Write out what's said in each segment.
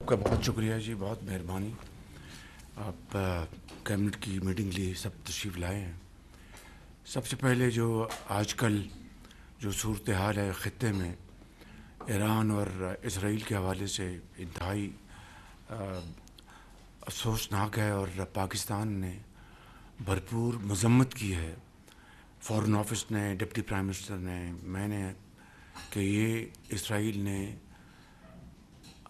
आपका बहुत शुक्रिया जी, बहुत मेहरबानी। आप कैबिनेट की मीटिंग लिए सब तशरीफ़ लाए हैं। सबसे पहले जो आजकल जो सूरत हाल है ख़ित्ते में, ईरान और इसराइल के हवाले से इंतहाई अफसोसनाक है और पाकिस्तान ने भरपूर मज़म्मत की है, फ़ॉरेन ऑफिस ने, डिप्टी प्राइम मिनिस्टर ने, मैंने, कि ये इसराइल ने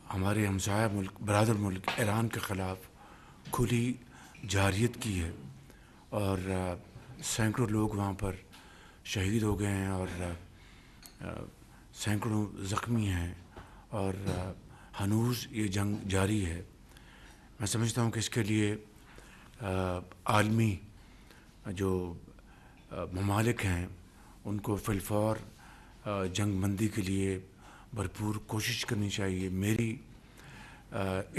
हमारे हमसाया मुल्क, बरादर मुल्क ईरान के ख़िलाफ़ खुली जारहियत की है और सैकड़ों लोग वहाँ पर शहीद हो गए हैं और सैकड़ों ज़ख्मी हैं और हनूज़ ये जंग जारी है। मैं समझता हूँ कि इसके लिए आलमी जो ममालिक हैं उनको फ़िलफ़ौर जंग बंदी के लिए भरपूर कोशिश करनी चाहिए। मेरी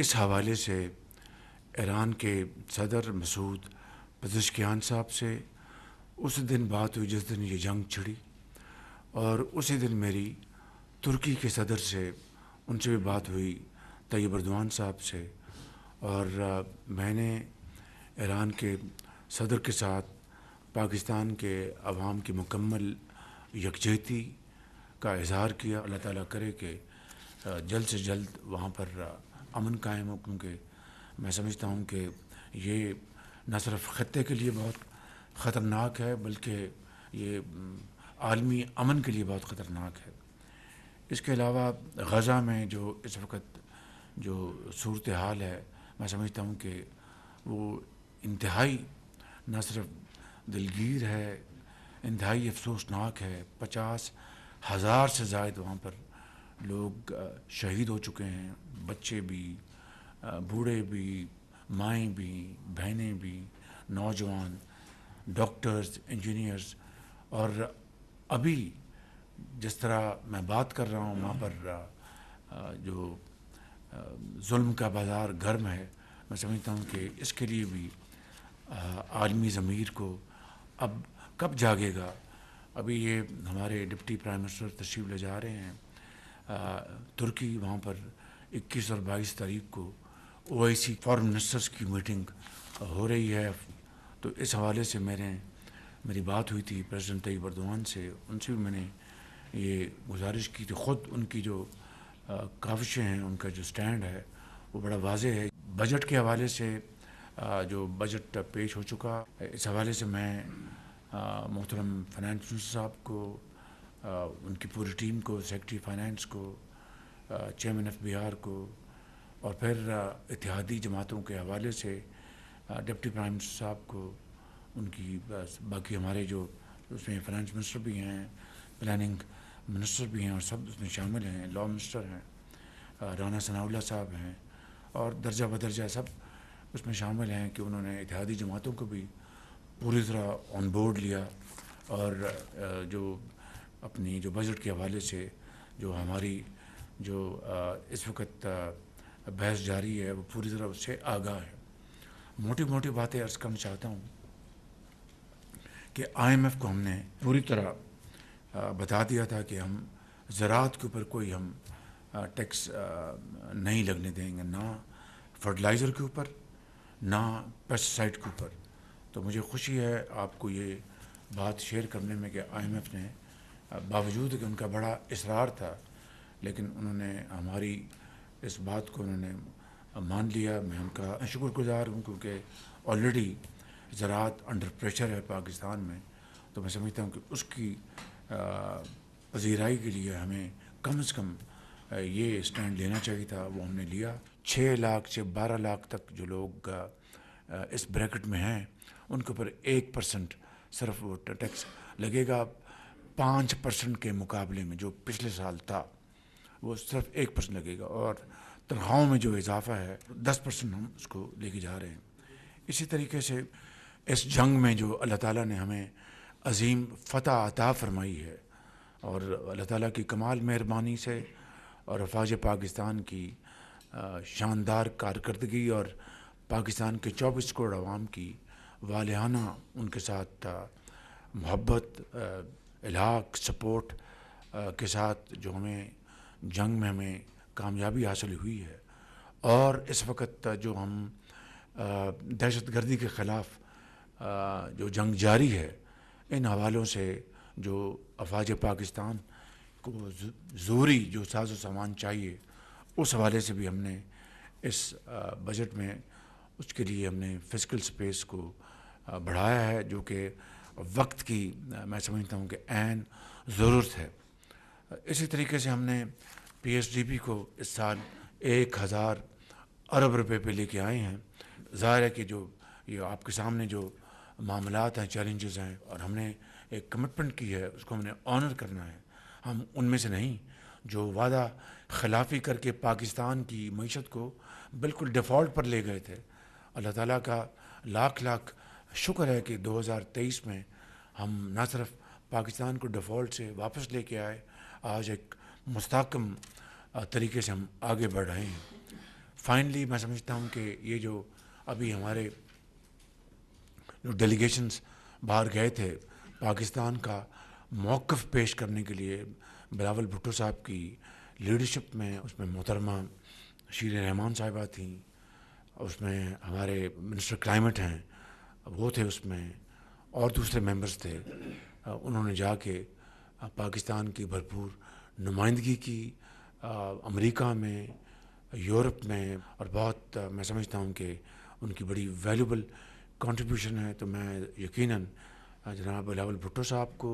इस हवाले से ईरान के सदर मसूद पज़ेश्कियान साहब से उस दिन बात हुई जिस दिन ये जंग छिड़ी, और उसी दिन मेरी तुर्की के सदर से उनसे भी बात हुई, तैयब एर्दोआन साहब से, और मैंने ईरान के सदर के साथ पाकिस्तान के अवाम की मुकम्मल यकजहती का इज़हार किया। अल्लाह ताला करे कि जल्द से जल्द वहाँ पर अमन कायम हो, क्योंकि मैं समझता हूँ कि ये न सिर्फ ख़त्ते के लिए बहुत ख़तरनाक है बल्कि ये आलमी अमन के लिए बहुत ख़तरनाक है। इसके अलावा गज़ा में जो इस वक्त जो सूरत हाल है, मैं समझता हूँ कि वो इंतहाई न सिर्फ दिलगीर है, इंतहाई अफसोसनाक है। 50,000 से ज़ायद वहाँ पर लोग शहीद हो चुके हैं, बच्चे भी, बूढ़े भी, माएँ भी, बहनें भी, नौजवान, डॉक्टर्स, इंजीनियर्स। और अभी जिस तरह मैं बात कर रहा हूँ वहाँ पर जो जुल्म का बाज़ार गर्म है, मैं समझता हूँ कि इसके लिए भी आलमी ज़मीर को अब कब जागेगा। अभी ये हमारे डिप्टी प्राइम मिनिस्टर तशरीफ़ ले जा रहे हैं तुर्की, वहाँ पर 21 और 22 तारीख को OIC फॉरेन मिनिस्टर्स की मीटिंग हो रही है। तो इस हवाले से मेरी बात हुई थी प्रेसिडेंट तैयब एर्दोआन से, उनसे भी मैंने ये गुजारिश की थी। ख़ुद उनकी जो काविशें हैं, उनका जो स्टैंड है वो बड़ा वाज़ेह है। बजट के हवाले से जो बजट पेश हो चुका, इस हवाले से मैं मोहतरम फाइनेंस मिनिस्टर साहब को, उनकी पूरी टीम को, सेक्रेटरी फाइनेंस को, चेयरमैन FBR को, और फिर इत्तेहादी जमातों के हवाले से डिप्टी प्राइम मिनिस्टर साहब को, उनकी बाकी हमारे जो उसमें फाइनेंस मिनिस्टर भी हैं, प्लानिंग मिनिस्टर भी हैं, और सब उसमें शामिल हैं, लॉ मिनिस्टर हैं, राना सनाउल्लाह साहब हैं, और दर्जा बदर्जा सब उसमें शामिल हैं कि उन्होंने इत्तेहादी जमातों को भी पूरी तरह ऑन बोर्ड लिया। और जो अपनी जो बजट के हवाले से जो हमारी जो इस वक्त बहस जारी है वो पूरी तरह उससे आगाह है। मोटी मोटी बातें अर्ज़ करना चाहता हूँ कि IMF को हमने पूरी तरह बता दिया था कि हम ज़राअत के ऊपर कोई हम टैक्स नहीं लगने देंगे, ना फर्टिलाइज़र के ऊपर, ना पेस्टिसाइड के ऊपर। तो मुझे खुशी है आपको ये बात शेयर करने में कि IMF ने बावजूद कि उनका बड़ा इसरार था, लेकिन उन्होंने हमारी इस बात को उन्होंने मान लिया। मैं उनका शुक्रगुज़ार हूँ, क्योंकि ऑलरेडी ज़राअत अंडर प्रेशर है पाकिस्तान में। तो मैं समझता हूँ कि उसकी पजीराई के लिए हमें कम से कम ये स्टैंड लेना चाहिए था, वो हमने लिया। 6 लाख से 12 लाख तक जो लोग इस ब्रैकेट में हैं उनके ऊपर 1% सिर्फ वो टैक्स लगेगा। 5% के मुकाबले में जो पिछले साल था वो सिर्फ 1% लगेगा, और तनख्वाहों में जो इजाफा है 10% हम उसको लेके जा रहे हैं। इसी तरीके से इस जंग में जो अल्लाह ताला ने हमें अजीम फ़तह अता फरमाई है, और अल्लाह ताला की कमाल मेहरबानी से और अफवाज पाकिस्तान की शानदार कारकर्दगी और पाकिस्तान के 24 करोड़ अवाम की वालिहाना उनके साथ मोहब्बत, इलाक़, सपोर्ट के साथ जो हमें जंग में हमें कामयाबी हासिल हुई है, اور اس وقت جو ہم دہشت گردی کے خلاف جو جنگ جاری ہے، ان حوالوں سے جو افواج پاکستان کو زوری جو ساز و سامان چاہیے، اس حوالے سے بھی ہم نے اس بجٹ میں اس کے لیے ہم نے فزیکل سپیس کو بڑھایا ہے، جو کہ وقت کی میں سمجھتا ہوں کہ عین ضرورت ہے۔ اسی طریقے سے ہم نے پی ایس ڈی پی کو اس سال 1000 ارب روپے پہ لے کے آئے ہیں۔ ظاہر ہے کہ جو یہ آپ کے سامنے جو معاملات ہیں، چیلنجز ہیں، اور ہم نے ایک کمٹمنٹ کی ہے، اس کو ہم نے آنر کرنا ہے۔ ہم ان میں سے نہیں جو وعدہ خلافی کر کے پاکستان کی معیشت کو بالکل ڈیفالٹ پر لے گئے تھے۔ اللہ تعالیٰ کا لاکھ لاکھ شکر ہے کہ 2023 میں ہم نہ صرف پاکستان کو ڈیفالٹ سے واپس لے کے آئے، آج ایک مستحکم طریقے سے ہم آگے بڑھ رہے ہیں۔ فائنلی میں سمجھتا ہوں کہ یہ جو ابھی ہمارے جو ڈیلیگیشنز باہر گئے تھے پاکستان کا موقف پیش کرنے کے لیے، بلاول بھٹو صاحب کی لیڈرشپ میں، اس میں محترمہ شیریں رحمان صاحبہ تھیں، اس میں ہمارے منسٹر کلائمیٹ ہیں وہ تھے، اس میں اور دوسرے ممبرز تھے۔ انہوں نے جا کے پاکستان کی بھرپور نمائندگی کی امریکہ میں، یورپ میں، اور بہت میں سمجھتا ہوں کہ ان کی بڑی ویلیوبل کنٹریبیوشن ہے۔ تو میں یقیناً جناب بلاول بھٹو صاحب کو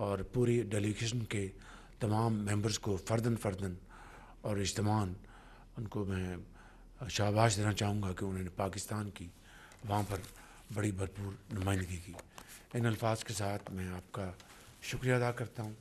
اور پوری ڈیلیگیشن کے تمام ممبرز کو فرداً اور اجتماعاً ان کو میں شاباش دینا چاہوں گا کہ انہوں نے پاکستان کی وہاں پر بڑی بھرپور نمائندگی کی۔ ان الفاظ کے ساتھ میں آپ کا شکریہ ادا کرتا ہوں۔